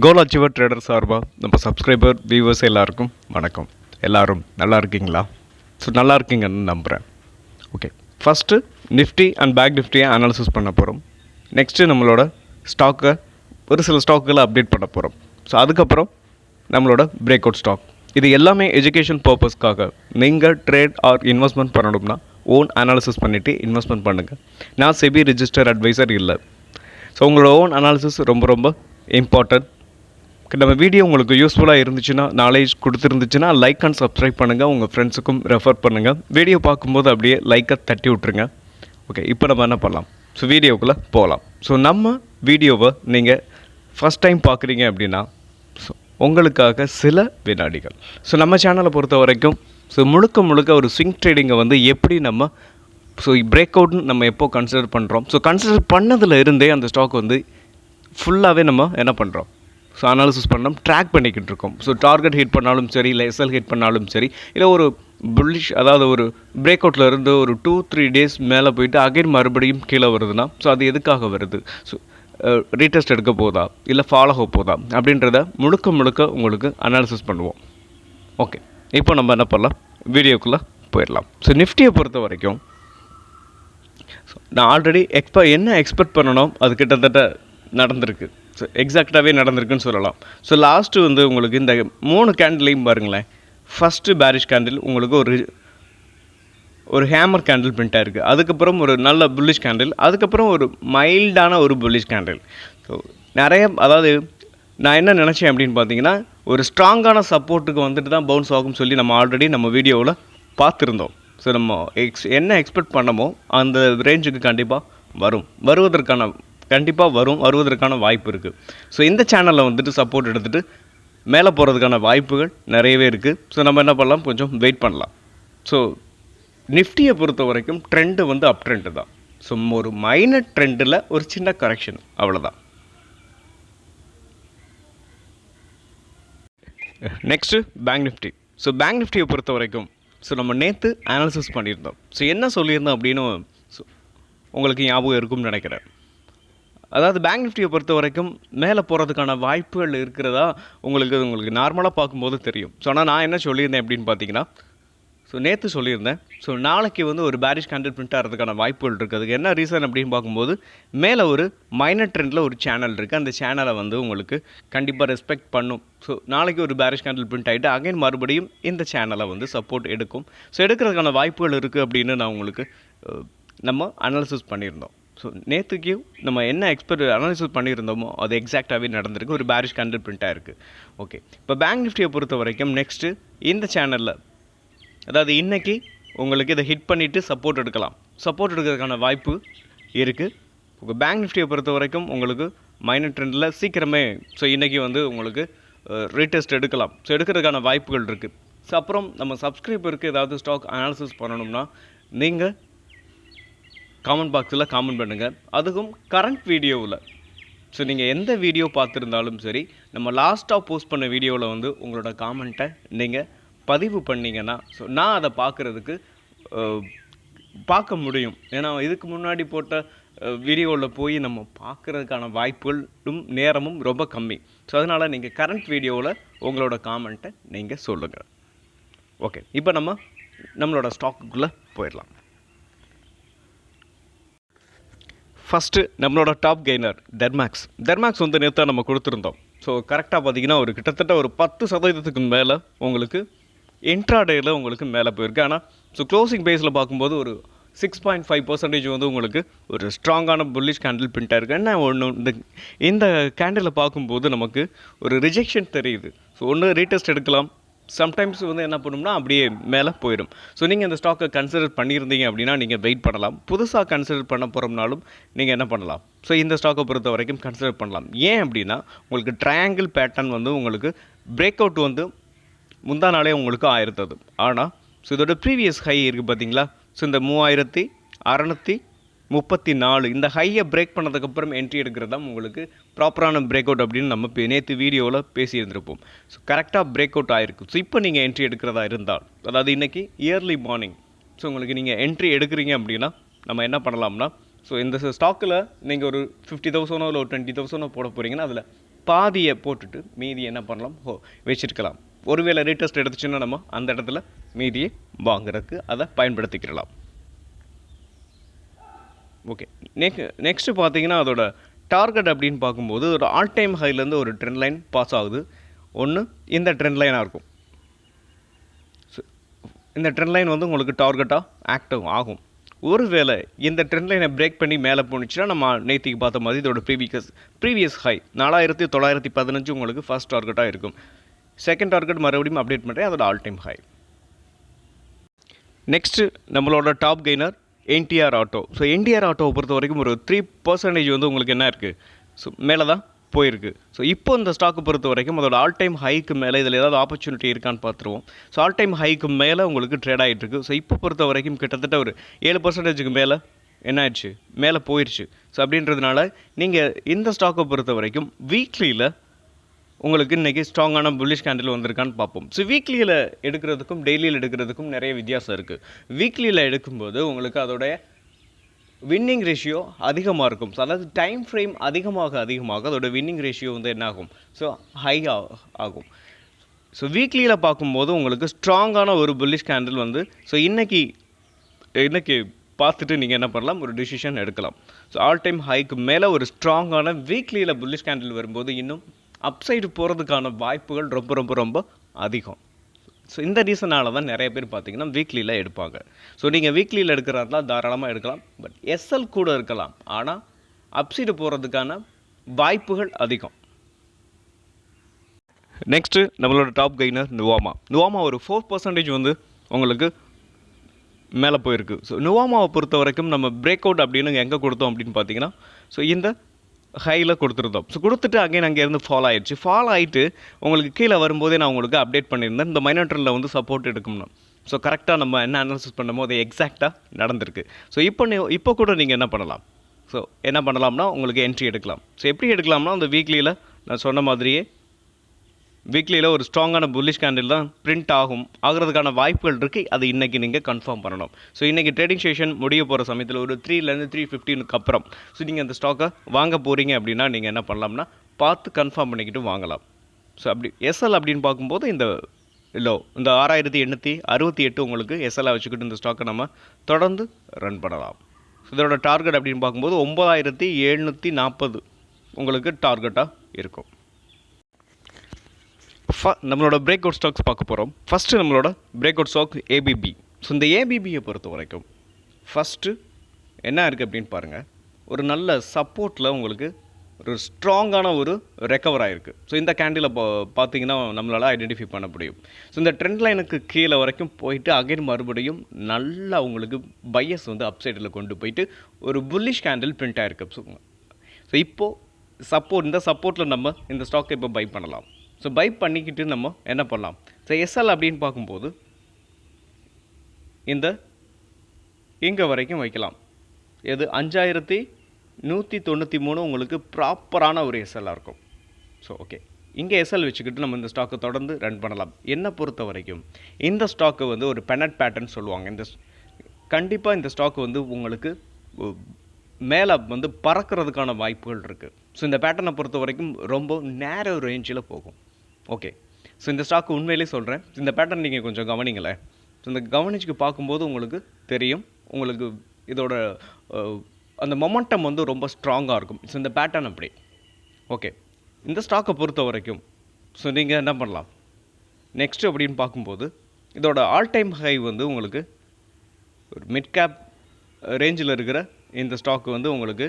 கோல் achiever trader சார்பாக நம்ம subscriber viewers எல்லாருக்கும் வணக்கம். எல்லோரும் நல்லா இருக்கீங்களா? ஸோ நல்லா இருக்கீங்கன்னு நம்புகிறேன். Okay, first Nifty and bank நிஃப்டியை அனாலிசிஸ் பண்ண போகிறோம். நெக்ஸ்ட்டு நம்மளோட ஸ்டாக்கை ஒரு சில ஸ்டாக்குகளை அப்டேட் பண்ண போகிறோம். ஸோ அதுக்கப்புறம் நம்மளோட பிரேக் அவுட் ஸ்டாக். இது எல்லாமே எஜுகேஷன் பர்பஸ்க்காக. நீங்கள் ட்ரேட் ஆர் இன்வெஸ்ட்மெண்ட் பண்ணணும்னா ஓன் அனாலிசிஸ் பண்ணிவிட்டு இன்வெஸ்ட்மெண்ட் பண்ணுங்கள். நான் செபி ரிஜிஸ்டர் அட்வைசர் இல்லை. ஸோ உங்களோட ஓன் அனாலிசிஸ் ரொம்ப இம்பார்ட்டன்ட். நம்ம வீடியோ உங்களுக்கு யூஸ்ஃபுல்லாக இருந்துச்சுன்னா, நாலேஜ் கொடுத்துருந்துச்சுன்னா லைக் அண்ட் சப்ஸ்கிரைப் பண்ணுங்கள். உங்கள் ஃப்ரெண்ட்ஸுக்கும் ரெஃபர் பண்ணுங்கள். வீடியோ பார்க்கும்போது அப்படியே லைக்கை தட்டி விட்ருங்க. ஓகே, இப்போ நம்ம என்ன பண்ணலாம்? ஸோ வீடியோக்குள்ளே போகலாம். ஸோ நம்ம வீடியோவை நீங்கள் ஃபஸ்ட் டைம் பார்க்குறீங்க அப்படின்னா உங்களுக்காக சில வினாடிகள். ஸோ நம்ம சேனலை பொறுத்த வரைக்கும் முழுக்க ஒரு ஸ்விங் ட்ரேடிங்கை எப்படி நம்ம பிரேக் அவுட்னு நம்ம எப்போ கன்சிடர் பண்ணுறோம். ஸோ கன்சிடர் பண்ணதில் இருந்தே அந்த ஸ்டாக் ஃபுல்லாகவே நம்ம என்ன பண்ணுறோம்? ஸோ அனாலிசிஸ் பண்ணோம், ட்ராக் பண்ணிக்கிட்டு இருக்கோம். ஸோ டார்கெட் ஹிட் பண்ணாலும் சரி, இல்லை எஸ்எல் ஹிட் பண்ணாலும் சரி, இல்லை ஒரு புல்லிஷ் அதாவது ஒரு பிரேக் அவுட்டில் இருந்து ஒரு 2-3 டேஸ் மேலே போயிட்டு அகைன் மறுபடியும் கீழே வருதுன்னா ஸோ அது எதுக்காக வருது? ஸோ ரீடெஸ்ட் எடுக்க போதா, இல்லை ஃபாலோ போதா அப்படின்றத முழுக்க உங்களுக்கு அனாலிசிஸ் பண்ணுவோம். ஓகே, இப்போ நம்ம என்ன பண்ணலாம்? வீடியோக்குள்ளே போயிடலாம். ஸோ நிஃப்டியை பொறுத்த வரைக்கும் நான் ஆல்ரெடி என்ன எக்ஸ்பெக்ட் பண்ணணும் அது கிட்டத்தட்ட நடந்திருக்கு. ஸோ எக்ஸாக்டாகவே நடந்திருக்குன்னு சொல்லலாம். ஸோ லாஸ்ட்டு உங்களுக்கு இந்த 3 கேண்டிலையும் பாருங்களேன். ஃபஸ்ட்டு பேரிஷ் கேண்டில் உங்களுக்கு ஒரு ஹேமர் கேண்டில் பிரிண்ட் ஆகிருக்கு. அதுக்கப்புறம் ஒரு நல்ல புல்லிஷ் கேண்டில், அதுக்கப்புறம் ஒரு மைல்டான ஒரு புல்லிஷ் கேண்டில். ஸோ நிறைய அதாவது நான் என்ன நினச்சேன் அப்படின்னு பார்த்தீங்கன்னா, ஒரு ஸ்ட்ராங்கான சப்போர்ட்டுக்கு தான் பவுன்ஸ் ஆகும்னு சொல்லி நம்ம ஆல்ரெடி நம்ம வீடியோவில் பார்த்துருந்தோம். ஸோ நம்ம என்ன எக்ஸ்பெக்ட் பண்ணமோ அந்த ரேஞ்சுக்கு கண்டிப்பாக வருவதற்கான வாய்ப்பு இருக்குது. ஸோ இந்த சேனலில் சப்போர்ட் எடுத்துகிட்டு மேலே போகிறதுக்கான வாய்ப்புகள் நிறையவே இருக்குது. ஸோ நம்ம என்ன பண்ணலாம்? கொஞ்சம் வெயிட் பண்ணலாம். ஸோ நிஃப்டியை பொறுத்த வரைக்கும் ட்ரெண்டு அப் ட்ரெண்டு தான். ஸோ ஒரு மைனர் ட்ரெண்டில் ஒரு சின்ன கரெக்ஷன், அவ்வளோதான். Next bank Nifty. So bank நிஃப்டியை பொறுத்த வரைக்கும் நம்ம நேற்று அனாலிசிஸ் பண்ணியிருந்தோம். ஸோ என்ன சொல்லியிருந்தோம் அப்படின்னு உங்களுக்கு ஞாபகம் இருக்கும்னு நினைக்கிறேன். அதாவது பேங்க் நிஃப்டியை பொறுத்த வரைக்கும் மேலே போகிறதுக்கான வாய்ப்புகள் இருக்கிறதா உங்களுக்கு நார்மலாக பார்க்கும்போது தெரியும். ஸோ ஆனால் நான் என்ன சொல்லியிருந்தேன் அப்படின்னு பார்த்தீங்கன்னா, ஸோ நேற்று சொல்லியிருந்தேன். ஸோ நாளைக்கு ஒரு பேரிஷ் கேண்டில் பிரிண்ட் ஆகிறதுக்கான வாய்ப்புகள் இருக்குது. அதுக்கு என்ன ரீசன் அப்படின்னு பார்க்கும்போது, மேலே ஒரு மைனர் ட்ரெண்டில் ஒரு சேனல் இருக்குது. அந்த சேனலை உங்களுக்கு கண்டிப்பாக ரெஸ்பெக்ட் பண்ணும். ஸோ நாளைக்கு ஒரு பேரிஷ் கேண்டில் பிரிண்ட் ஆகிட்டு அகைன் மறுபடியும் இந்த சேனலை சப்போர்ட் எடுக்கும். ஸோ எடுக்கிறதுக்கான வாய்ப்புகள் இருக்குது அப்படின்னு நான் உங்களுக்கு நம்ம அனாலிசிஸ் பண்ணியிருந்தோம். ஸோ நேற்றுக்கு நம்ம என்ன அனாலிசிஸ் பண்ணியிருந்தோமோ அது எக்ஸாக்டாகவே நடந்திருக்கு. ஒரு பேரிஷ் கேண்டில் பிரிண்ட் ஆகிருக்கு. ஓகே, இப்போ பேங்க் நிஃப்டியை பொறுத்த வரைக்கும் நெக்ஸ்ட்டு இந்த சேனலில் அதாவது இன்றைக்கி உங்களுக்கு இதை ஹிட் பண்ணிவிட்டு சப்போர்ட் எடுக்கிறதுக்கான வாய்ப்பு இருக்குது. இப்போ பேங்க் நிஃப்டியை பொறுத்த வரைக்கும் உங்களுக்கு மைனர் ட்ரெண்டில் சீக்கிரமே இன்றைக்கி உங்களுக்கு ரீடெஸ்ட் எடுக்கலாம். ஸோ எடுக்கிறதுக்கான வாய்ப்புகள் இருக்குது. ஸோ அப்புறம் நம்ம சப்ஸ்கிரைபருக்கு ஏதாவது ஸ்டாக் அனாலிசிஸ் பண்ணணும்னா நீங்கள் காமெண்ட் பாக்ஸில் காமெண்ட் பண்ணுங்கள். அதுவும் கரண்ட் வீடியோவில் நீங்கள் எந்த வீடியோ பார்த்துருந்தாலும் சரி, நம்ம லாஸ்ட்டாக போஸ்ட் பண்ண வீடியோவில் உங்களோட காமெண்ட்டை நீங்கள் பதிவு பண்ணிங்கன்னா நான் அதை பார்க்க முடியும். ஏன்னா இதுக்கு முன்னாடி போட்ட வீடியோவில் போய் நம்ம பார்க்குறதுக்கான வாய்ப்புகளும் நேரமும் ரொம்ப கம்மி. ஸோ அதனால் நீங்கள் கரண்ட் வீடியோவில் உங்களோட காமெண்ட்டை நீங்கள் சொல்லுங்கள். ஓகே, இப்போ நம்மளோட ஸ்டாக்குக்குள்ளே போயிடலாம். ஃபஸ்ட்டு நம்மளோட டாப் கெய்னர் டெர்மேக்ஸ் நேற்று நம்ம கொடுத்துருந்தோம். ஸோ கரெக்டாக பார்த்தீங்கன்னா கிட்டத்தட்ட ஒரு 10% மேலே உங்களுக்கு இன்ட்ராடேயில் மேலே போயிருக்கு. ஆனால் க்ளோசிங் பேஸில் பார்க்கும்போது ஒரு 6.5% உங்களுக்கு ஒரு ஸ்ட்ராங்கான புல்லிஷ் கேண்டில் பிரிண்ட் ஆகிருக்கு. என்ன ஒன்று இந்த கேண்டிலை பார்க்கும்போது நமக்கு ஒரு ரிஜெக்ஷன் தெரியுது. ஸோ ஒன்று ரீடெஸ்ட் எடுக்கலாம், சம்டைம்ஸ் என்ன பண்ணணும்னா அப்படியே மேலே போயிடும். ஸோ நீங்கள் இந்த ஸ்டாக்கை கன்சிடர் பண்ணியிருந்தீங்க அப்படின்னா நீங்கள் வெயிட் பண்ணலாம். புதுசாக கன்சிடர் பண்ண போகிறோம்னாலும் நீங்கள் என்ன பண்ணலாம்? ஸோ இந்த ஸ்டாக்கை பொறுத்த வரைக்கும் கன்சிடர் பண்ணலாம். ஏன் அப்படின்னா உங்களுக்கு ட்ரையாங்கிள் பேட்டர்ன் உங்களுக்கு பிரேக் அவுட் முந்தா நாளே உங்களுக்கு ஆயிருந்தது. ஆனால் இதோட ப்ரீவியஸ் ஹை இருக்குது பார்த்தீங்களா? ஸோ இந்த 3634 இந்த ஹையை பிரேக் பண்ணதுக்கப்புறம் என்ட்ரி எடுக்கிறது தான் உங்களுக்கு ப்ராப்பரான பிரேக் அவுட் அப்படின்னு நம்ம நேற்று வீடியோவில் பேசியிருந்திருப்போம். ஸோ கரெக்டாக பிரேக் அவுட் ஆகிருக்கு. ஸோ இப்போ நீங்கள் என்ட்ரி எடுக்கிறதா இருந்தால், அதாவது இன்றைக்கி இயர்லி மார்னிங் உங்களுக்கு நீங்கள் என்ட்ரி எடுக்கிறீங்க அப்படின்னா நம்ம என்ன பண்ணலாம்னா, ஸோ இந்த ஸ்டாக்கில் நீங்கள் ஒரு 50,000 இல்லை ஒரு 20,000 போட போகிறீங்கன்னா அதில் பாதியை போட்டுட்டு மீதி என்ன பண்ணலாம் வச்சிருக்கலாம். ஒருவேளை ரீடெஸ்ட் எடுத்துச்சுன்னா நம்ம அந்த இடத்துல மீதியை வாங்குறதுக்கு அதை பயன்படுத்திக்கிடலாம். ஓகே, நெக்ஸ்ட்டு பார்த்தீங்கன்னா அதோட டார்கெட் அப்படின்னு பார்க்கும்போது ஒரு ஆல் டைம் ஹைலேருந்து ஒரு ட்ரெண்ட் லைன் பாஸ் ஆகுது. ஒன்று இந்த ட்ரெண்ட் லைனாக இருக்கும். இந்த ட்ரெண்ட் லைன் வந்து உங்களுக்கு டார்கெட்டாக ஆக்டிவ் ஆகும். ஒருவேளை இந்த ட்ரெண்ட் லைனை பிரேக் பண்ணி மேலே போணுச்சுன்னா நம்ம நேற்றுக்கு பார்த்த மாதிரி இதோட ப்ரீவியஸ் ஹை 4915 உங்களுக்கு ஃபர்ஸ்ட் டார்கெட்டாக இருக்கும். செகண்ட் டார்கெட் மறுபடியும் அப்டேட் பண்ணுறேன், அதோட ஆல் டைம் ஹை. நெக்ஸ்ட்டு நம்மளோட top gainer NDR Auto. So NDR ஆட்டோவை பொறுத்த வரைக்கும் ஒரு 3% வந்து உங்களுக்கு என்ன இருக்குது, ஸோ மேலே தான் போயிருக்கு. ஸோ இப்போ இந்த ஸ்டாக்கை பொறுத்த வரைக்கும் அதோட ஆல் டைம் ஹைக்கு மேலே இதில் ஏதாவது ஆப்பர்ச்சுனிட்டி இருக்கான்னு பார்த்துருவோம். ஸோ ஆல் டைம் ஹைக்கு மேலே உங்களுக்கு ட்ரேட் ஆகிட்டு இருக்குது. ஸோ இப்போ பொறுத்த வரைக்கும் கிட்டத்தட்ட ஒரு 7% மேலே என்ன ஆயிடுச்சு, மேலே போயிடுச்சு. ஸோ அப்படின்றதுனால நீங்கள் இந்த ஸ்டாக்கை பொறுத்த வரைக்கும் வீக்லியில் உங்களுக்கு இன்றைக்கி ஸ்ட்ராங்கான புல்லிஷ் கேண்டில் வந்திருக்கான்னு பார்ப்போம். ஸோ வீக்லியில் எடுக்கிறதுக்கும் டெய்லியில் எடுக்கிறதுக்கும் நிறைய வித்தியாசம் இருக்குது. வீக்லியில் எடுக்கும்போது உங்களுக்கு அதோடைய வின்னிங் ரேஷியோ அதிகமாக இருக்கும். ஸோ அதாவது டைம் ஃப்ரேம் அதிகமாக அதோட வின்னிங் ரேஷியோ வந்து என்ன ஆகும், ஸோ ஹை ஆகும். ஸோ வீக்லியில் பார்க்கும்போது உங்களுக்கு ஸ்ட்ராங்கான ஒரு புல்லிஷ் கேண்டில் வந்து ஸோ இன்றைக்கி பார்த்துட்டு நீங்கள் என்ன பண்ணலாம், ஒரு டிசிஷன் எடுக்கலாம். ஸோ ஆல் டைம் ஹைக்கு மேலே ஒரு ஸ்ட்ராங்கான வீக்லியில் புல்லிஷ் கேண்டில் வரும்போது இன்னும் அப்சைடு போகிறதுக்கான வாய்ப்புகள் ரொம்ப ரொம்ப ரொம்ப அதிகம். ஸோ இந்த ரீசனால் தான் நிறைய பேர் பார்த்தீங்கன்னா வீக்லியில் எடுப்பாங்க. ஸோ நீங்கள் வீக்லியில் எடுக்கிறதா தாராளமாக எடுக்கலாம். பட் எஸ்எல் கூட இருக்கலாம், ஆனால் அப்சைடு போகிறதுக்கான வாய்ப்புகள் அதிகம். நெக்ஸ்ட்டு நம்மளோட டாப் கெய்னர் நுவாமா ஒரு 4% வந்து உங்களுக்கு மேலே போயிருக்கு. ஸோ நுவாமாவை பொறுத்த வரைக்கும் நம்ம பிரேக் அவுட் அப்படின்னு எங்கே கொடுத்தோம் அப்படின்னு பார்த்தீங்கன்னா ஸோ இந்த ஹையில் கொடுத்துருந்தோம். ஸோ கொடுத்துட்டு அகைன் அங்கேருந்து ஃபால் ஆகிடுச்சு. ஃபால் ஆகிட்டு உங்களுக்கு கீழே வரும்போதே நான் உங்களுக்கு அப்டேட் பண்ணியிருந்தேன், இந்த மைனட்ரில் வந்து சப்போர்ட் எடுக்கணும். ஸோ கரெக்டாக நம்ம என்ன அனாலிசிஸ் பண்ணுமோ அது எக்ஸாக்டாக நடந்திருக்கு. ஸோ இப்போ கூட நீங்கள் என்ன பண்ணலாம், ஸோ என்ன பண்ணலாம்னா உங்களுக்கு என்ட்ரி எடுக்கலாம். ஸோ எப்படி எடுக்கலாம்னா அந்த வீக்லியில் நான் சொன்ன மாதிரியே வீக்லியில் ஒரு ஸ்ட்ராங்கான புல்லிஷ் கேண்டில் தான் பிரிண்ட் ஆகிறதுக்கான வாய்ப்புகள் இருக்குது. அது இன்றைக்கி நீங்கள் கன்ஃபார்ம் பண்ணணும். ஸோ இன்றைக்கி ட்ரேடிங் செஷன் முடிய போகிற சமயத்தில் ஒரு 3லேருந்து 3:15 அப்புறம் ஸோ நீங்கள் அந்த ஸ்டாக்கை வாங்க போகிறீங்க அப்படின்னா நீங்கள் என்ன பண்ணலாம்னா பார்த்து கன்ஃபார்ம் பண்ணிக்கிட்டு வாங்கலாம். ஸோ அப்படி எஸ்எல் அப்படின்னு பார்க்கும்போது இந்த 6868 உங்களுக்கு எஸ்எல்லாக வச்சுக்கிட்டு இந்த ஸ்டாக்கை நம்ம தொடர்ந்து ரன் பண்ணலாம். இதோட டார்கெட் அப்படின்னு பார்க்கும்போது 9740 உங்களுக்கு டார்கெட்டாக இருக்கும். நம்மளோட பிரேக் அவுட் ஸ்டாக்ஸ் பார்க்க போகிறோம். ஃபஸ்ட்டு நம்மளோட breakout stock ABB. So இந்த ஏபிபியை பொறுத்த வரைக்கும் ஃபஸ்ட்டு என்ன இருக்குது அப்படின்னு பாருங்கள், ஒரு நல்ல சப்போர்ட்டில் உங்களுக்கு ஒரு ஸ்ட்ராங்கான ஒரு ரெக்கவர் ஆகிருக்கு. ஸோ இந்த கேண்டில் பார்த்தீங்கன்னா நம்மளால் ஐடென்டிஃபை பண்ண முடியும். ஸோ இந்த ட்ரெண்ட் லைனுக்கு கீழே வரைக்கும் போயிட்டு அகைன் மறுபடியும் நல்லா உங்களுக்கு பையஸ் வந்து அப்சைடில் கொண்டு போயிட்டு ஒரு புல்லிஷ் கேண்டில் பிரிண்ட் ஆகிருக்கு. ஸோ இப்போது இந்த சப்போர்ட்டில் நம்ம இந்த ஸ்டாக்கை இப்போ பை பண்ணலாம். ஸோ பை பண்ணிக்கிட்டு நம்ம என்ன பண்ணலாம், ஸோ எஸ்எல் அப்படின்னு பார்க்கும்போது இங்கே வரைக்கும் வைக்கலாம். எது 5193 உங்களுக்கு ப்ராப்பரான ஒரு எஸ்எல்லாக இருக்கும். ஸோ ஓகே, இங்கே எஸ்எல் வச்சுக்கிட்டு நம்ம இந்த ஸ்டாக்கை தொடர்ந்து ரன் பண்ணலாம். என்னை பொறுத்த வரைக்கும் இந்த ஸ்டாக்கு வந்து ஒரு பெனட் பேட்டர்ன் சொல்லுவாங்க. கண்டிப்பாக இந்த ஸ்டாக் வந்து உங்களுக்கு மேலே வந்து பறக்கிறதுக்கான வாய்ப்புகள் இருக்குது. ஸோ இந்த பேட்டர்னை பொறுத்த வரைக்கும் ரொம்ப நேரோ ரேஞ்சில் போகும். ஓகே, ஸோ இந்த ஸ்டாக்கு உண்மையிலே சொல்கிறேன், இந்த பேட்டர்ன் நீங்கள் கொஞ்சம் கவனிங்களேன். ஸோ இந்த கவனிச்சுக்கு பார்க்கும்போது உங்களுக்கு தெரியும், உங்களுக்கு இதோட அந்த மொமெண்டம் வந்து ரொம்ப ஸ்ட்ராங்காக இருக்கும். ஸோ இந்த பேட்டர்ன் அப்படி. ஓகே, இந்த ஸ்டாக்கை பொறுத்த வரைக்கும் ஸோ நீங்கள் என்ன பண்ணலாம், நெக்ஸ்ட்டு அப்படின்னு பார்க்கும்போது இதோட ஆல் டைம் ஹை வந்து உங்களுக்கு ஒரு மிட் கேப் ரேஞ்சில் இருக்கிற இந்த ஸ்டாக்கு வந்து உங்களுக்கு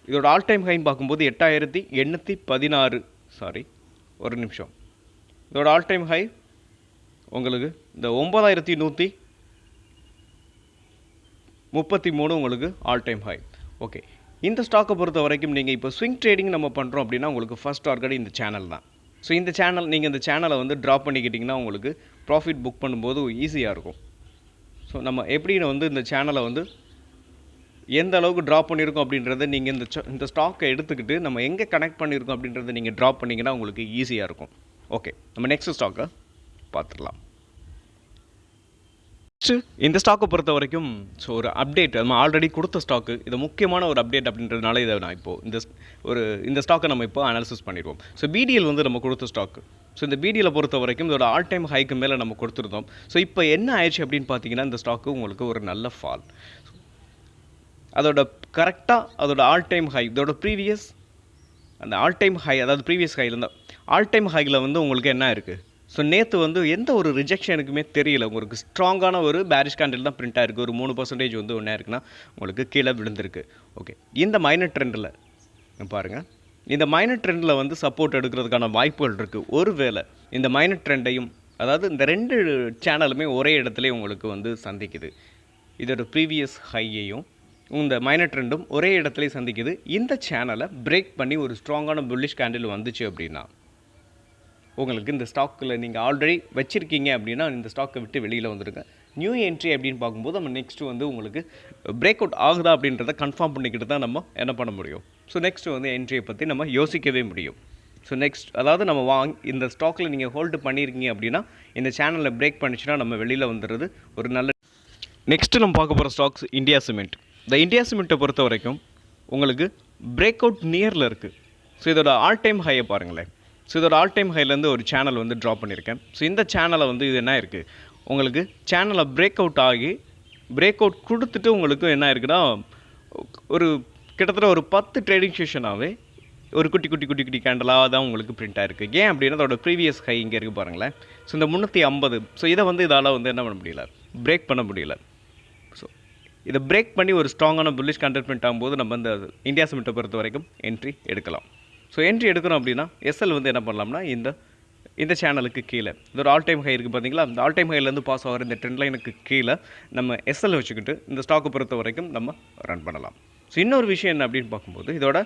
இதோட ஆல் டைம் ஹைன்னு பார்க்கும்போது 8816. சாரி, ஒரு நிமிஷம். இதோட ஆல் டைம் ஹை உங்களுக்கு இந்த 9133 உங்களுக்கு ஆல் டைம் ஹை. ஓகே, இந்த ஸ்டாக்கை பொறுத்த வரைக்கும் நீங்கள் இப்போ ஸ்விங் ட்ரேடிங் நம்ம பண்ணுறோம் அப்படின்னா உங்களுக்கு ஃபஸ்ட் டார்கெட் இந்த சேனல் தான். ஸோ இந்த சேனல் நீங்கள் இந்த சேனலை வந்து ட்ராப் பண்ணிக்கிட்டிங்கன்னா உங்களுக்கு ப்ராஃபிட் புக் பண்ணும்போது ஈஸியாக இருக்கும். ஸோ நம்ம எப்படின்னு வந்து இந்த சேனலை வந்து எந்த அளவுக்கு ட்ராப் பண்ணியிருக்கோம் அப்படின்றத நீங்கள் இந்த ஸ்டாக்கை எடுத்துக்கிட்டு நம்ம எங்கே கனெக்ட் பண்ணியிருக்கோம் அப்படின்றத நீங்கள் ட்ராப் பண்ணிங்கன்னா உங்களுக்கு ஈஸியாக இருக்கும். ஓகே, நம்ம நெக்ஸ்ட் ஸ்டாக்கை பார்த்துடலாம். இந்த ஸ்டாக்கை பொறுத்த வரைக்கும் ஸோ ஒரு அப்டேட் நம்ம ஆல்ரெடி கொடுத்த ஸ்டாக்கு இது முக்கியமான ஒரு அப்டேட் அப்படின்றதுனால இதை நான் இப்போது இந்த ஸ்டாக்கை நம்ம இப்போ அனாலிசிஸ் பண்ணிடுவோம். ஸோ பிடிஎல் வந்து நம்ம கொடுத்த ஸ்டாக்கு. ஸோ இந்த பிடிஎல் பொறுத்த வரைக்கும் இதோட ஆல் டைம் ஹைக்கு மேலே நம்ம கொடுத்துருந்தோம். ஸோ இப்போ என்ன ஆயிடுச்சு அப்படின்னு பார்த்தீங்கன்னா இந்த ஸ்டாக்கு உங்களுக்கு ஒரு நல்ல ஃபால். அதோட கரெக்டாக அதோட ஆல் டைம் ஹை இதோட ப்ரீவியஸ் அந்த ஆல் டைம் ஹை அதாவது ப்ரீவியஸ் ஹையில் இருந்தால் ஆல் டைம் ஹையில் வந்து உங்களுக்கு என்ன இருக்குது. ஸோ நேற்று வந்து எந்த ஒரு ரிஜெக்ஷனுக்குமே தெரியல. உங்களுக்கு ஸ்ட்ராங்கான ஒரு பேரிஷ் கேண்டில் தான் பிரிண்ட் ஆகிருக்கு. ஒரு 3% வந்து ஒன்றா இருக்குன்னா உங்களுக்கு கீழே விழுந்திருக்கு. ஓகே, இந்த மைனர் ட்ரெண்டில் பாருங்கள், இந்த மைனர் ட்ரெண்டில் வந்து சப்போர்ட் எடுக்கிறதுக்கான வாய்ப்புகள் இருக்குது. ஒருவேளை இந்த மைனர் ட்ரெண்டையும் அதாவது இந்த 2 சேனலுமே ஒரே இடத்துல உங்களுக்கு வந்து சந்திக்குது. இதோட ப்ரீவியஸ் ஹையையும் இந்த மைனர் ட்ரெண்டும் ஒரே இடத்துல சந்திக்குது. இந்த சேனலை பிரேக் பண்ணி ஒரு ஸ்ட்ராங்கான புல்லிஷ் கேண்டில் வந்துச்சு அப்படின்னா உங்களுக்கு இந்த ஸ்டாக்கில் நீங்கள் ஆல்ரெடி வச்சுருக்கீங்க அப்படின்னா இந்த ஸ்டாக்கை விட்டு வெளியில் வந்துடுங்க. நியூ என்ட்ரி அப்படின்னு பார்க்கும்போது நம்ம நெக்ஸ்ட்டு வந்து உங்களுக்கு பிரேக் அவுட் ஆகுதா அப்படின்றத கன்ஃபார்ம் பண்ணிக்கிட்டு தான் நம்ம என்ன பண்ண முடியும். ஸோ நெக்ஸ்ட்டு வந்து என்ட்ரியை பற்றி நம்ம யோசிக்கவே முடியும். ஸோ நெக்ஸ்ட் அதாவது நம்ம இந்த ஸ்டாக்கில் நீங்கள் ஹோல்டு பண்ணியிருக்கீங்க அப்படின்னா இந்த சேனலில் பிரேக் பண்ணிச்சுன்னா நம்ம வெளியில் வந்துடுறது ஒரு நல்ல. நெக்ஸ்ட்டு நம்ம பார்க்க போகிற ஸ்டாக்ஸ் இந்தியா சிமெண்ட். இந்த இந்தியா சிமெண்ட்டை பொறுத்த வரைக்கும் உங்களுக்கு பிரேக் அவுட் நியரில் இருக்குது. ஸோ இதோட ஆல் டைம் ஹையை பாருங்களேன். ஸோ இதோட ஆல் டைம் ஹைலேருந்து ஒரு சேனல் வந்து ட்ரா பண்ணியிருக்கேன். ஸோ இந்த சேனலை வந்து இது என்ன இருக்குது உங்களுக்கு சேனலை பிரேக் அவுட் ஆகி பிரேக் அவுட் கொடுத்துட்டு உங்களுக்கு என்ன இருக்குன்னா ஒரு கிட்டத்தட்ட ஒரு 10 ட்ரேடிங் செஷனாகவே ஒரு குட்டி குட்டி குட்டி குட்டி கேண்டலாக தான் உங்களுக்கு பிரிண்ட் ஆகிருக்கு. ஏன் அப்படின்னா அதோட ப்ரீவியஸ் ஹை இங்கே இருக்குது பாருங்களேன். ஸோ இந்த 350. ஸோ இதை வந்து இதால் வந்து என்ன பண்ண முடியல, பிரேக் பண்ண முடியல. ஸோ இதை பிரேக் பண்ணி ஒரு ஸ்ட்ராங்கான புல்லிஷ் கேண்டில் பிரிண்ட் ஆகும்போது நம்ம இந்த இந்தியா சிமெண்ட்டை பொறுத்த வரைக்கும் என்ட்ரி எடுக்கலாம். ஸோ என்ட்ரி எடுக்கிறோம் அப்படின்னா எஸ்எல் வந்து என்ன பண்ணலாம்னா இந்த சேனலுக்கு கீழே இதோட ஆல் டைம் ஹை இருக்குது பார்த்தீங்களா, இந்த ஆல் டைம் ஹைலேருந்து பாஸ் ஆகிற இந்த ட்ரெண்ட் லைனுக்கு கீழே நம்ம எஸ்எல் வச்சுக்கிட்டு இந்த ஸ்டாக்கை பொறுத்த வரைக்கும் நம்ம ரன் பண்ணலாம். ஸோ இன்னொரு விஷயம் என்ன அப்படின்னு பார்க்கும்போது இதோட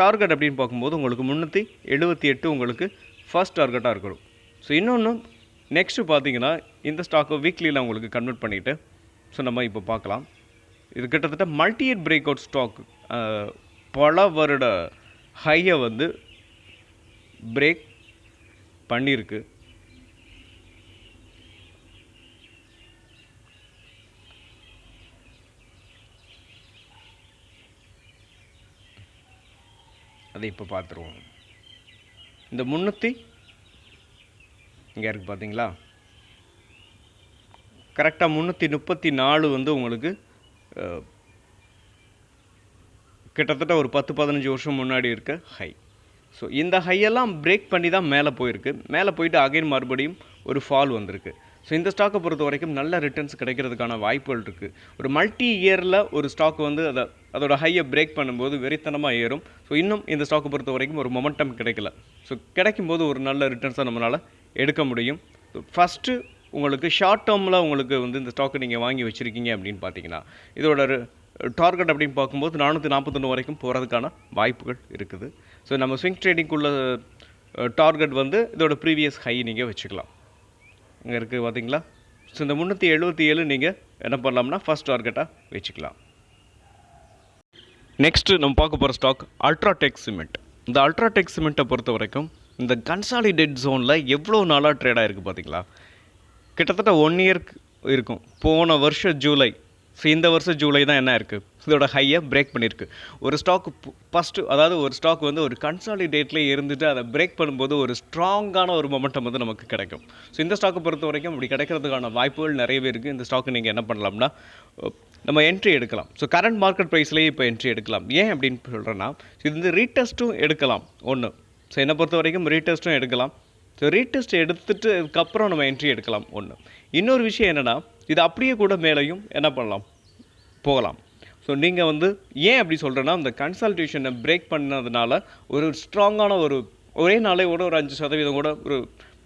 டார்கெட் அப்படின்னு பார்க்கும்போது உங்களுக்கு 378 உங்களுக்கு ஃபர்ஸ்ட் டார்கெட்டாக இருக்கணும். ஸோ இன்னொன்று நெக்ஸ்ட்டு பார்த்தீங்கன்னா இந்த ஸ்டாக்கை வீக்லியில் உங்களுக்கு கன்வெர்ட் பண்ணிவிட்டு ஸோ நம்ம இப்போ பார்க்கலாம். இது கிட்டத்தட்ட மல்டியர் பிரேக் அவுட் ஸ்டாக் பல வருட ஹையை வந்து பிரேக் பண்ணியிருக்கு. அதை இப்போ பார்த்துருவோம். இந்த 300 இங்கே இருக்குது பார்த்தீங்களா, கரெக்டாக 334 வந்து உங்களுக்கு கிட்டத்தட்ட ஒரு 10-15 வருஷம் முன்னாடி இருக்க ஹை. ஸோ இந்த ஹையெல்லாம் பிரேக் பண்ணி தான் மேலே போயிருக்கு. மேலே போயிட்டு அகைன் மறுபடியும் ஒரு ஃபால் வந்திருக்கு. ஸோ இந்த ஸ்டாக்கை பொறுத்த வரைக்கும் நல்ல ரிட்டர்ன்ஸ் கிடைக்கிறதுக்கான வாய்ப்புகள் இருக்குது. ஒரு மல்டி இயரில் ஒரு ஸ்டாக் வந்து அதோட ஹையை பிரேக் பண்ணும்போது வெறித்தனமாக ஏறும். ஸோ இன்னும் இந்த ஸ்டாக்கை பொறுத்த வரைக்கும் ஒரு மொமெண்டம் கிடைக்கல. ஸோ கிடைக்கும்போது ஒரு நல்ல ரிட்டர்ன்ஸை நம்மளால் எடுக்க முடியும். ஃபஸ்ட்டு உங்களுக்கு ஷார்ட் டேர்மில் உங்களுக்கு வந்து இந்த ஸ்டாக்கை நீங்கள் வாங்கி வச்சுருக்கீங்க அப்படின்னு பார்த்தீங்கன்னா இதோட டார்கெட் அப்படின்னு பார்க்கும்போது 441 வரைக்கும் போகிறதுக்கான வாய்ப்புகள் இருக்குது. ஸோ நம்ம ஸ்விங் ட்ரேடிங்குள்ள டார்கெட் வந்து இதோட ப்ரீவியஸ் ஹை நீங்கள் வச்சுக்கலாம். இங்கே இருக்குது பார்த்தீங்களா. ஸோ இந்த 377 நீங்கள் என்ன பண்ணலாம்னா ஃபஸ்ட் டார்கெட்டாக வச்சுக்கலாம். நெக்ஸ்ட்டு நம்ம பார்க்க போகிற ஸ்டாக் அல்ட்ராடெக் சிமெண்ட். இந்த அல்ட்ராடெக் சிமெண்ட்டை பொறுத்த வரைக்கும் இந்த கன்சாலிடேட் ஜோனில் எவ்வளோ நாளாக ட்ரேட் ஆகிருக்கு பார்த்தீங்களா. கிட்டத்தட்ட 1 இயர்க்கு இருக்கும். போன வருஷம் ஜூலை, ஸோ இந்த வருஷம் ஜூலை தான் என்ன இருக்குது இதோட ஹையை பிரேக் பண்ணியிருக்கு. ஒரு ஸ்டாக் ஃபஸ்ட்டு அதாவது ஒரு ஸ்டாக் வந்து ஒரு கன்சாலிடேட்லேயே இருந்துட்டு அதை பிரேக் பண்ணும்போது ஒரு ஸ்ட்ராங்கான ஒரு மொமெண்டம் வந்து நமக்கு கிடைக்கும். ஸோ இந்த ஸ்டாக்கை பொறுத்த வரைக்கும் அப்படி கிடைக்கிறதுக்கான வாய்ப்புகள் நிறையவே இருக்குது. இந்த ஸ்டாக்கு நீங்கள் என்ன பண்ணலாம்னா நம்ம என்ட்ரி எடுக்கலாம். ஸோ கரண்ட் மார்க்கெட் ப்ரைஸ்லேயே இப்போ என்ட்ரி எடுக்கலாம். ஏன் அப்படின்னு சொல்கிறேன்னா இது வந்து ரீடெஸ்ட்டும் எடுக்கலாம் ஒன்று. ஸோ என்னை பொறுத்த வரைக்கும் ரீடெஸ்ட்டும் எடுக்கலாம். ஸோ ரீடெஸ்ட் எடுத்துகிட்டு அதுக்கப்புறம் நம்ம என்ட்ரி எடுக்கலாம் ஒன்று. இன்னொரு விஷயம் என்னென்னா இது அப்படியே கூட மேலேயும் என்ன பண்ணலாம் போகலாம். ஸோ நீங்கள் வந்து ஏன் அப்படி சொல்கிறேன்னா இந்த கன்சல்டேஷனை பிரேக் பண்ணதுனால ஒரு ஸ்ட்ராங்கான ஒரே நாளே கூட ஒரு 5% கூட ஒரு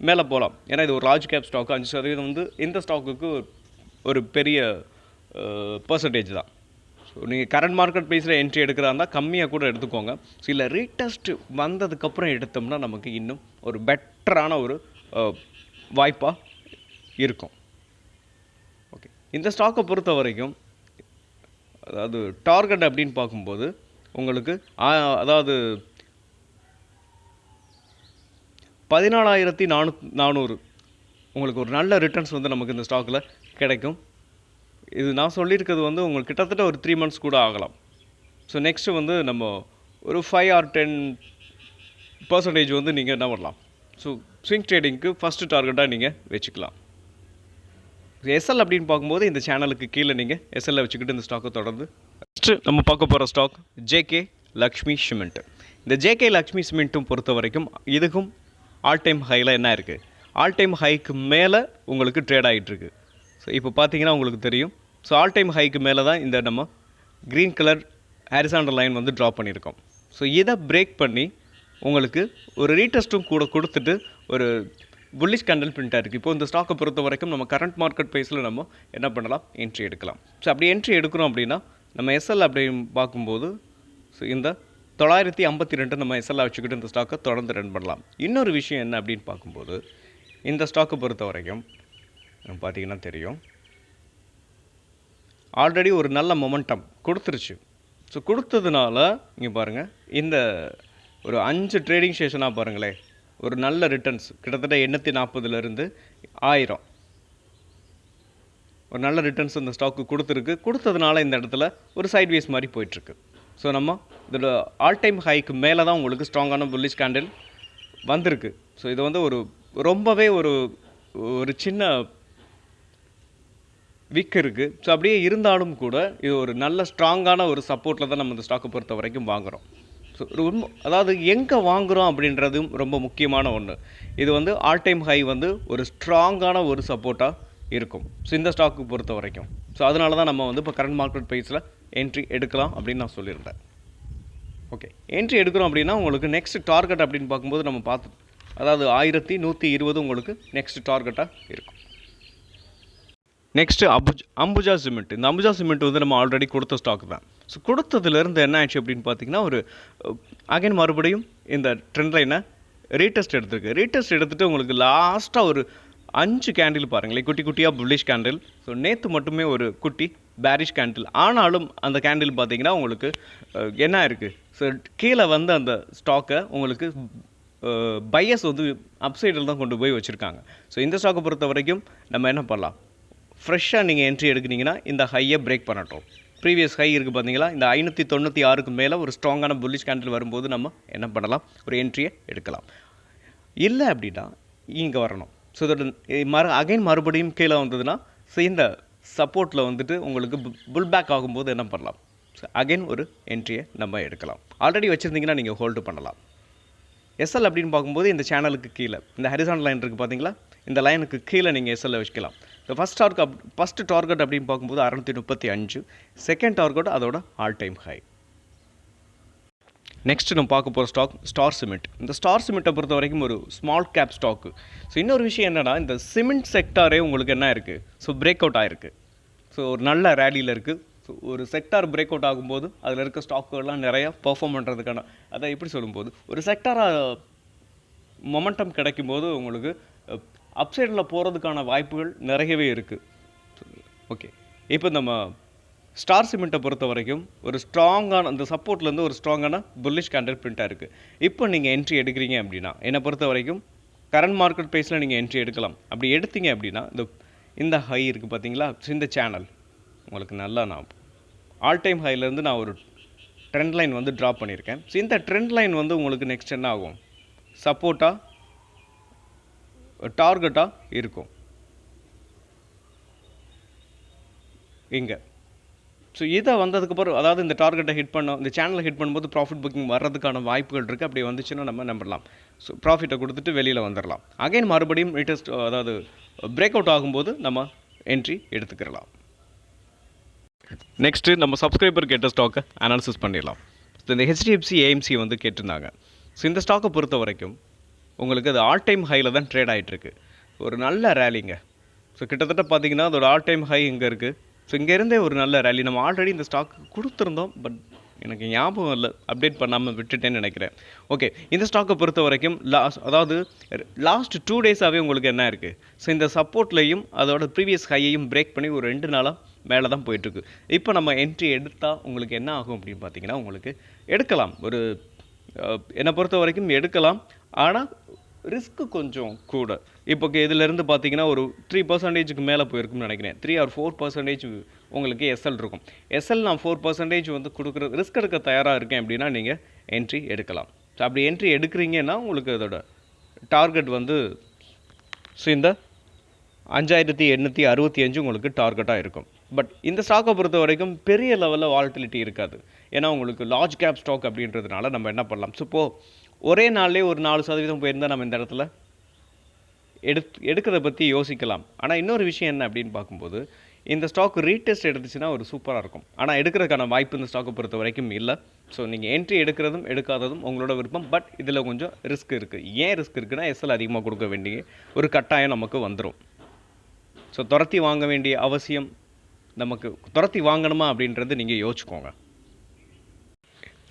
மேலே போகலாம். ஏன்னா இது ஒரு லார்ஜ் கேப் ஸ்டாக்கு. 5% வந்து இந்த ஸ்டாக்குக்கு ஒரு பெரிய பர்சன்டேஜ் தான். ஸோ நீங்கள் கரண்ட் மார்க்கெட் ப்ரைஸில் என்ட்ரி எடுக்கிறதா இருந்தால் கம்மியாக கூட எடுத்துக்கோங்க. ஸோ இல்லை ரீடெஸ்ட் வந்ததுக்கப்புறம் எடுத்தோம்னா நமக்கு இன்னும் ஒரு பெட்டரான ஒரு வாய்ப்பாக இருக்கும். ஓகே, இந்த ஸ்டாக்கை பொறுத்த வரைக்கும் அதாவது டார்கெட் அப்படின்னு பார்க்கும்போது உங்களுக்கு அதாவது 14,400 உங்களுக்கு ஒரு நல்ல ரிட்டர்ன்ஸ் வந்து நமக்கு இந்த ஸ்டாக்கில் கிடைக்கும். இது நான் சொல்லியிருக்கிறது வந்து உங்களுக்கு கிட்டத்தட்ட ஒரு 3 months கூட ஆகலாம். ஸோ நெக்ஸ்ட்டு வந்து நம்ம ஒரு 5 or 10% வந்து நீங்கள் என்ன பண்ணலாம், ஸோ ஸ்விங் ட்ரேடிங்க்கு ஃபஸ்ட்டு டார்கெட்டாக நீங்கள் வச்சுக்கலாம். எஸ்எல் அப்படின்னு பார்க்கும்போது இந்த சேனலுக்கு கீழே நீங்கள் எஸ்எல்ல வச்சுக்கிட்டு இந்த ஸ்டாக்கை தொடர்ந்து ஃபஸ்ட்டு நம்ம பார்க்க போகிற ஸ்டாக் ஜேகே லக்ஷ்மி சிமெண்ட். இந்த ஜேகே லக்ஷ்மி சிமெண்ட்டும் பொறுத்த வரைக்கும் இதுக்கும் ஆல் டைம் ஹையில் என்ன இருக்குது, ஆல் டைம் ஹைக்கு மேலே உங்களுக்கு ட்ரேட் ஆகிட்டுருக்கு. ஸோ இப்போ பார்த்தீங்கன்னா உங்களுக்கு தெரியும். ஸோ ஆல் டைம் ஹைக்கு மேலே தான் இந்த நம்ம க்ரீன் கலர் ஹாரிசாண்டல் லைன் வந்து ட்ரா பண்ணியிருக்கோம். ஸோ இதை பிரேக் பண்ணி உங்களுக்கு ஒரு ரீடெஸ்ட்டும் கூட கொடுத்துட்டு ஒரு புல்லிஷ் கேண்டில் பிரிண்ட் இருக்குது. இப்போ இந்த ஸ்டாக்கை பொறுத்த வரைக்கும் நம்ம கரண்ட் மார்க்கெட் ப்ரைஸில் நம்ம என்ன பண்ணலாம், என்ட்ரி எடுக்கலாம். ஸோ அப்படி என்ட்ரி எடுக்கிறோம் அப்படின்னா நம்ம எஸ்எல் அப்படின்னு பார்க்கும்போது ஸோ இந்த 952 நம்ம எஸ்எல்லை வச்சுக்கிட்டு இந்த ஸ்டாக்கை தொடர்ந்து ரன் பண்ணலாம். இன்னொரு விஷயம் என்ன அப்படின்னு பார்க்கும்போது இந்த ஸ்டாக்கை பொறுத்த வரைக்கும் பார்த்தீங்கன்னா தெரியும், ஆல்ரெடி ஒரு நல்ல மொமெண்டம் கொடுத்துருச்சு. ஸோ கொடுத்ததுனால இங்கே பாருங்கள், இந்த ஒரு 5 ட்ரேடிங் செஷனாக பாருங்களேன், ஒரு நல்ல ரிட்டர்ன்ஸ் கிட்டத்தட்ட 840 1000 ஒரு நல்ல ரிட்டர்ன்ஸ் இந்த ஸ்டாக்கு கொடுத்துருக்கு. கொடுத்ததுனால இந்த இடத்துல ஒரு சைட்வேஸ் மாதிரி போயிட்டுருக்கு. ஸோ நம்ம இதோட ஆல் டைம் ஹைக்கு மேலே தான் உங்களுக்கு ஸ்ட்ராங்கான புல்லிஷ் கேண்டில் வந்திருக்கு. ஸோ இது வந்து ஒரு ரொம்பவே ஒரு சின்ன வீக் இருக்குது. ஸோ அப்படியே இருந்தாலும் கூட இது ஒரு நல்ல ஸ்ட்ராங்கான ஒரு சப்போர்ட்டில் தான் நம்ம இந்த ஸ்டாக்கை பொறுத்த வரைக்கும் வாங்குகிறோம். ஸோ ரொம்ப அதாவது எங்கே வாங்குகிறோம் அப்படின்றதும் ரொம்ப முக்கியமான ஒன்று. இது வந்து ஆல் டைம் ஹை வந்து ஒரு ஸ்ட்ராங்கான ஒரு சப்போர்ட்டாக இருக்கும். ஸோ இந்த ஸ்டாக்கு பொறுத்த வரைக்கும் ஸோ அதனால தான் நம்ம வந்து இப்போ கரண்ட் மார்க்கெட் ப்ரைஸில் என்ட்ரி எடுக்கலாம் அப்படின்னு நான் சொல்லியிருந்தேன். ஓகே, என்ட்ரி எடுக்கிறோம் அப்படின்னா உங்களுக்கு நெக்ஸ்ட் டார்கெட் அப்படின்னு பார்க்கும்போது நம்ம பார்த்து அதாவது 1120 உங்களுக்கு நெக்ஸ்ட் டார்கெட்டாக இருக்கும். Next Ambuja cement. இந்த அம்புஜா சிமெண்ட் வந்து நம்ம ஆல்ரெடி கொடுத்த ஸ்டாக் தான். ஸோ கொடுத்ததுலேருந்து என்ன ஆச்சு அப்படின்னு பார்த்தீங்கன்னா ஒரு அகைன் மறுபடியும் இந்த ட்ரெண்ட் லைனை ரீடெஸ்ட் எடுத்துருக்கு. ரீடெஸ்ட் எடுத்துகிட்டு உங்களுக்கு லாஸ்ட்டாக ஒரு 5 கேண்டில் பாருங்களேன், குட்டி குட்டியாக புல்லிஷ் கேண்டில். ஸோ நேற்று மட்டுமே ஒரு குட்டி பேரிஷ் கேண்டில். ஆனாலும் அந்த கேண்டில் பார்த்தீங்கன்னா உங்களுக்கு என்ன இருக்குது, ஸோ கீழே வந்து அந்த ஸ்டாக்கை உங்களுக்கு பையஸ் வந்து அப்சைடில் தான் கொண்டு போய் வச்சுருக்காங்க. ஸோ இந்த ஸ்டாக்கை பொறுத்த வரைக்கும் நம்ம என்ன பண்ணலாம், ஃப்ரெஷ்ஷாக நீங்கள் என்ட்ரி எடுக்கிறீங்கன்னா இந்த ஹையை பிரேக் பண்ணட்டும். ப்ரீவியஸ் ஹை இருக்குது பார்த்தீங்களா, இந்த 596க்கு மேலே ஒரு ஸ்ட்ராங்கான புல்லிஷ் கேண்டில் வரும்போது நம்ம என்ன பண்ணலாம், ஒரு என்ட்ரியை எடுக்கலாம். இல்லை அப்படின்னா இங்கே வரணும். ஸோ இதோட அகைன் மறுபடியும் கீழே வந்ததுன்னா ஸோ இந்த சப்போர்ட்டில் வந்துட்டு உங்களுக்கு புல் பேக் ஆகும்போது என்ன பண்ணலாம், ஸோ அகைன் ஒரு என்ட்ரியை நம்ம எடுக்கலாம். ஆல்ரெடி வச்சுருந்தீங்கன்னா நீங்கள் ஹோல்டு பண்ணலாம். எஸ்எல் அப்படின்னு பார்க்கும்போது இந்த சேனலுக்கு கீழே இந்த ஹரிசாண்டல் லைன் இருக்குது பார்த்தீங்களா, இந்த லைனுக்கு கீழே நீங்கள் எஸ்எல்லை வச்சுக்கலாம். ஸோ ஃபஸ்ட்டு டார்கெட் அப்படின்னு பார்க்கும்போது 635, செகண்ட் டார்கெட் அதோட ஆல் டைம் ஹை. நெக்ஸ்ட்டு நம்ம பார்க்க போகிற ஸ்டாக் ஸ்டார் சிமெண்ட். இந்த ஸ்டார் சிமெண்ட்டை பொறுத்த வரைக்கும் ஒரு ஸ்மால் கேப் ஸ்டாக்கு. ஸோ இன்னொரு விஷயம் என்னென்னா, இந்த சிமெண்ட் செக்டாரே உங்களுக்கு என்ன இருக்குது, ஸோ பிரேக் அவுட் ஆகிருக்கு. ஸோ ஒரு நல்ல ரேலியில் இருக்குது. ஸோ ஒரு செக்டார் பிரேக் அவுட் ஆகும்போது அதில் இருக்க ஸ்டாக்குகள்லாம் நிறையா பர்ஃபார்ம் பண்ணுறதுக்கான அதை எப்படி சொல்லும்போது ஒரு செக்டாராக மொமெண்டம் கிடைக்கும்போது உங்களுக்கு அப்சைடில் போகிறதுக்கான வாய்ப்புகள் நிறையவே இருக்குது. ஓகே, இப்போ நம்ம ஸ்டார் சிமெண்ட்டை பொறுத்த வரைக்கும் ஒரு ஸ்ட்ராங்கான அந்த சப்போர்ட்லேருந்து ஒரு ஸ்ட்ராங்கான புல்லிஷ் கேண்டில் பிரிண்ட்டாக இருக்குது. இப்போ நீங்கள் என்ட்ரி எடுக்கிறீங்க அப்படின்னா என்னை பொறுத்த வரைக்கும் கரண்ட் மார்க்கெட் ப்ரைஸில் நீங்கள் என்ட்ரி எடுக்கலாம். அப்படி எடுத்தீங்க அப்படின்னா இந்த ஹை இருக்குது பார்த்தீங்களா, இந்த சேனல் உங்களுக்கு நல்லா நான் ஆல் டைம் ஹைலேருந்து நான் ஒரு ட்ரெண்ட் லைன் வந்து ட்ரா பண்ணியிருக்கேன். ஸோ இந்த ட்ரெண்ட் லைன் வந்து உங்களுக்கு நெக்ஸ்ட் என்ன ஆகும், சப்போர்ட்டாக டார்கெட்டாக இருக்கும் இங்கே. ஸோ இதை வந்ததுக்கப்புறம் அதாவது இந்த டார்கெட்டை ஹிட் பண்ணோம், இந்த சேனலை ஹிட் பண்ணும்போது ப்ராஃபிட் புக்கிங் வர்றதுக்கான வாய்ப்புகள் இருக்குது. அப்படி வந்துச்சுன்னா நம்ம நம்பலாம். ஸோ ப்ராஃபிட்டை கொடுத்துட்டு வெளியில் வந்துடலாம். அகைன் மறுபடியும் ரீடெஸ்ட் அதாவது பிரேக் அவுட் ஆகும்போது நம்ம என்ட்ரி எடுத்துக்கிறலாம். நெக்ஸ்ட்டு நம்ம சப்ஸ்கிரைபர் கேட்ட ஸ்டாக்கை அனாலிசிஸ் பண்ணிடலாம். ஸோ இந்த ஹெச்டிஎஃப்சி ஏஎம்சி வந்து கேட்டிருந்தாங்க. ஸோ இந்த ஸ்டாக்கை பொறுத்த வரைக்கும் உங்களுக்கு அது ஆல் டைம் ஹையில் தான் ட்ரேட் ஆகிட்டுருக்கு. ஒரு நல்ல ரேலிங்க. ஸோ கிட்டத்தட்ட பார்த்தீங்கன்னா அதோட ஆல் டைம் ஹை இங்கே இருக்குது. ஸோ இங்கேருந்தே ஒரு நல்ல ரேலி. நம்ம ஆல்ரெடி இந்த ஸ்டாக் கொடுத்துருந்தோம், பட் எனக்கு ஞாபகம் இல்லை, அப்டேட் பண்ணாமல் விட்டுட்டேன்னு நினைக்கிறேன். ஓகே, இந்த ஸ்டாக்கை பொறுத்த வரைக்கும் லாஸ்ட் 2 டேஸாகவே உங்களுக்கு என்ன இருக்குது, ஸோ இந்த சப்போர்ட்லையும் அதோட ப்ரீவியஸ் ஹையையும் பிரேக் பண்ணி ஒரு 2 நாளாக மேலே தான் போயிட்டுருக்கு. இப்போ நம்ம என்ட்ரி எடுத்தால் உங்களுக்கு என்ன ஆகும் அப்படின்னு பார்த்தீங்கன்னா உங்களுக்கு எடுக்கலாம். ஒரு என்னை பொறுத்த வரைக்கும் எடுக்கலாம். ஆனால் ரிஸ்க்கு கொஞ்சம் கூட. இப்போ இதிலேருந்து பார்த்தீங்கன்னா ஒரு 3% மேலே போயிருக்கும்னு நினைக்கிறேன். 3 or 4% உங்களுக்கு எஸ்எல் இருக்கும். எஸ்எல் நான் 4% வந்து கொடுக்குற ரிஸ்க் எடுக்க தயாராக இருக்கேன் அப்படின்னா நீங்கள் என்ட்ரி எடுக்கலாம். ஸோ அப்படி என்ட்ரி எடுக்கிறீங்கன்னா உங்களுக்கு அதோட டார்கெட் வந்து இந்த 5865 உங்களுக்கு டார்கெட்டாக இருக்கும். பட் இந்த ஸ்டாக்கை பொறுத்த வரைக்கும் பெரிய லெவலில் வாலட்டிலிட்டி இருக்காது. ஏன்னா உங்களுக்கு லார்ஜ் கேப் ஸ்டாக் அப்படின்றதுனால நம்ம என்ன பண்ணலாம், ஸோ இப்போது ஒரே நாள்லேயே ஒரு 4% போயிருந்தால் நம்ம இந்த இடத்துல எடுக்கிறத பற்றி யோசிக்கலாம். ஆனால் இன்னொரு விஷயம் என்ன அப்படின்னு பார்க்கும்போது இந்த ஸ்டாக் ரீடெஸ்ட் எடுத்துச்சுன்னா ஒரு சூப்பராக இருக்கும். ஆனால் எடுக்கிறதுக்கான வாய்ப்பு இந்த ஸ்டாக்கை பொறுத்த வரைக்கும் இல்லை. ஸோ நீங்கள் என்ட்ரி எடுக்கிறதும் எடுக்காததும் உங்களோட விருப்பம். பட் இதில் கொஞ்சம் ரிஸ்க் இருக்குது. ஏன் ரிஸ்க் இருக்குன்னா எஸ்எல் அதிகமாக கொடுக்க வேண்டிய ஒரு கட்டாயம் நமக்கு வந்துடும். ஸோ துரத்தி வாங்க வேண்டிய அவசியம் நமக்கு துரத்தி வாங்கணுமா அப்படின்றது நீங்கள் யோசிச்சுக்கோங்க.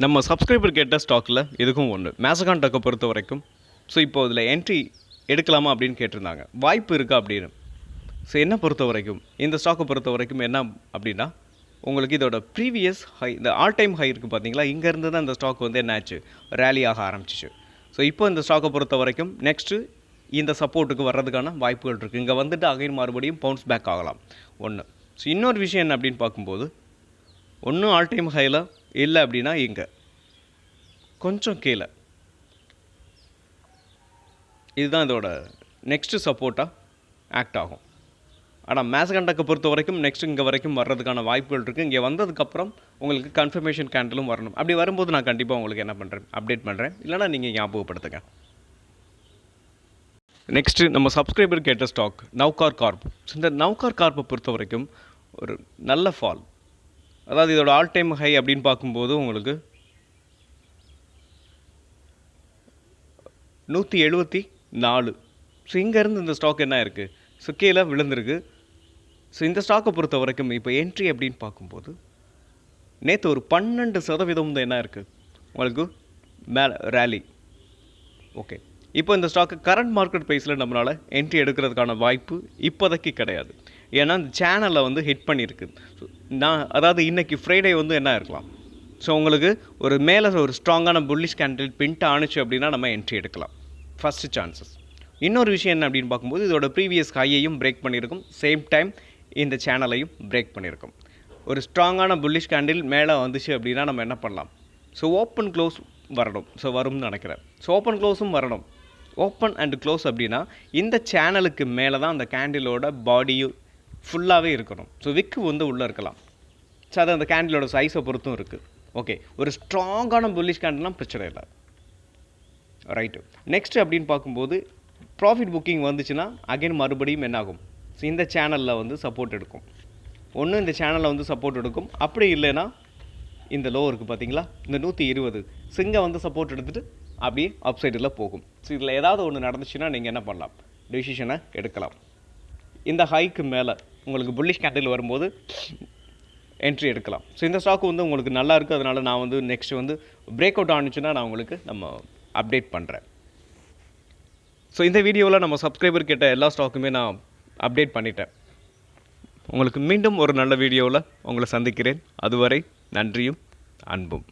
நம்ம சப்ஸ்கிரைபர் கேட்ட ஸ்டாக்கில் இதுக்கும் ஒன்று. மேசகான் டக்கை பொறுத்த வரைக்கும் ஸோ இப்போ இதில் என்ட்ரி எடுக்கலாமா அப்படின்னு கேட்டிருந்தாங்க. வாய்ப்பு இருக்கா அப்படின்னு. ஸோ என்னை பொறுத்த வரைக்கும் இந்த ஸ்டாக்கை பொறுத்த வரைக்கும் என்ன அப்படின்னா உங்களுக்கு இதோட ப்ரீவியஸ் ஹை, இந்த ஆல் டைம் ஹை இருக்குது பார்த்தீங்களா, இங்கேருந்து தான் இந்த ஸ்டாக் வந்து என்ன ஆச்சு, ரேலி ஆக ஆரம்பிச்சிச்சு. ஸோ இப்போ இந்த ஸ்டாக்கை பொறுத்த வரைக்கும் நெக்ஸ்ட்டு இந்த சப்போர்ட்டுக்கு வர்றதுக்கான வாய்ப்புகள் இருக்குது. இங்கே வந்துட்டு அகைன் மறுபடியும் பவுன்ஸ் பேக் ஆகலாம் ஒன்று. ஸோ இன்னொரு விஷயம் என்ன அப்படின்னு பார்க்கும்போது ஒன்றும் ஆல் டைம் ஹையில் இல்லை அப்படின்னா இங்கே கொஞ்சம் கீழே இதுதான் இதோட நெக்ஸ்ட்டு சப்போர்ட்டாக ஆக்ட் ஆகும். ஆனால் மேசகண்டக்கை பொறுத்த வரைக்கும் நெக்ஸ்ட் இங்கே வரைக்கும் வர்றதுக்கான வாய்ப்புகள் இருக்குது. இங்கே வந்ததுக்கப்புறம் உங்களுக்கு கன்ஃபர்மேஷன் கேண்டலும் வரணும். அப்படி வரும்போது நான் கண்டிப்பாக உங்களுக்கு என்ன பண்ணுறேன், அப்டேட் பண்ணுறேன். இல்லைனா நீங்கள் ஞாபகப்படுத்துங்க. நெக்ஸ்ட்டு நம்ம சப்ஸ்கிரைபர் கேட்ட ஸ்டாக் நவ்கார் கார்ப். இந்த நவ்கார் கார்ப்பை பொறுத்த வரைக்கும் ஒரு நல்ல ஃபால். அதாவது இதோட ஆல் டைம் ஹை அப்படின்னு பார்க்கும்போது உங்களுக்கு 174. ஸோ இங்கேருந்து இந்த ஸ்டாக் என்ன இருக்குது, ஸோ கீழே விழுந்திருக்கு. ஸோ இந்த ஸ்டாக்கை பொறுத்த வரைக்கும் இப்போ என்ட்ரி அப்படின்னு பார்க்கும்போது நேற்று ஒரு 12% தான் என்ன இருக்குது உங்களுக்கு மேலே ரேலி. ஓகே, இப்போ இந்த ஸ்டாக்கு கரண்ட் மார்க்கெட் ப்ரைஸில் நம்மளால் என்ட்ரி எடுக்கிறதுக்கான வாய்ப்பு இப்போதைக்கு கிடையாது. ஏன்னா இந்த சேனலில் வந்து ஹிட் பண்ணியிருக்கு. ஸோ அதாவது இன்றைக்கி ஃப்ரைடே வந்து என்ன இருக்கலாம், ஸோ உங்களுக்கு ஒரு மேலே ஒரு ஸ்ட்ராங்கான புல்லிஷ் கேண்டில் பின்ட் ஆணுச்சு அப்படின்னா நம்ம என்ட்ரி எடுக்கலாம், ஃபஸ்ட்டு சான்சஸ். இன்னொரு விஷயம் என்ன அப்படின்னு பார்க்கும்போது இதோட ப்ரீவியஸ் ஹையையும் பிரேக் பண்ணியிருக்கும், சேம் டைம் இந்த சேனலையும் பிரேக் பண்ணியிருக்கும். ஒரு ஸ்ட்ராங்கான புல்லிஷ் கேண்டில் மேலே வந்துச்சு அப்படின்னா நம்ம என்ன பண்ணலாம், ஸோ ஓப்பன் க்ளோஸ் வரணும். ஸோ வரும்னு நினைக்கிறேன். ஸோ ஓப்பன் க்ளோஸும் வரணும். ஓப்பன் அண்ட் க்ளோஸ் அப்படின்னா இந்த சேனலுக்கு மேலே தான் அந்த கேண்டிலோட பாடியும் ஃபுல்லாகவே இருக்கணும். ஸோ விக்கு வந்து உள்ளே இருக்கலாம். ஸோ அது அந்த கேண்டிலோட சைஸை பொறுத்தும் இருக்குது. ஓகே, ஒரு ஸ்ட்ராங்கான புல்லிஷ் கேண்டில்னால் பிரச்சனை இல்லை. ரைட்டு, நெக்ஸ்ட் அப்படின்னு பார்க்கும்போது ப்ராஃபிட் புக்கிங் வந்துச்சுன்னா அகைன் மறுபடியும் என்னாகும், ஸோ இந்த சேனலில் வந்து சப்போர்ட் எடுக்கும். ஒன்று இந்த சேனலில் வந்து சப்போர்ட் எடுக்கும், அப்படி இல்லைன்னா இந்த லோ இருக்குது பார்த்தீங்களா, இந்த 120 சிங்கை வந்து சப்போர்ட் எடுத்துகிட்டு அப்படியே அப்சைடில் போகும். ஸோ இதில் ஏதாவது ஒன்று நடந்துச்சுன்னா நீங்கள் என்ன பண்ணலாம், டெசிஷனை எடுக்கலாம். இந்த ஹைக்கு மேலே உங்களுக்கு புல்லிஷ் கேண்டில் வரும்போது என்ட்ரி எடுக்கலாம். ஸோ இந்த ஸ்டாக் வந்து உங்களுக்கு நல்லா இருக்குது. அதனால் நான் வந்து நெக்ஸ்ட் வந்து பிரேக் அவுட் ஆனிச்சுன்னா நான் உங்களுக்கு நம்ம அப்டேட் பண்ணுறேன். ஸோ இந்த வீடியோவில் நம்ம சப்ஸ்கிரைபர் கேட்ட எல்லா ஸ்டாக்குமே நான் அப்டேட் பண்ணிட்டேன். உங்களுக்கு மீண்டும் ஒரு நல்ல வீடியோவில் உங்களை சந்திக்கிறேன். அதுவரை நன்றியும் அன்பும்.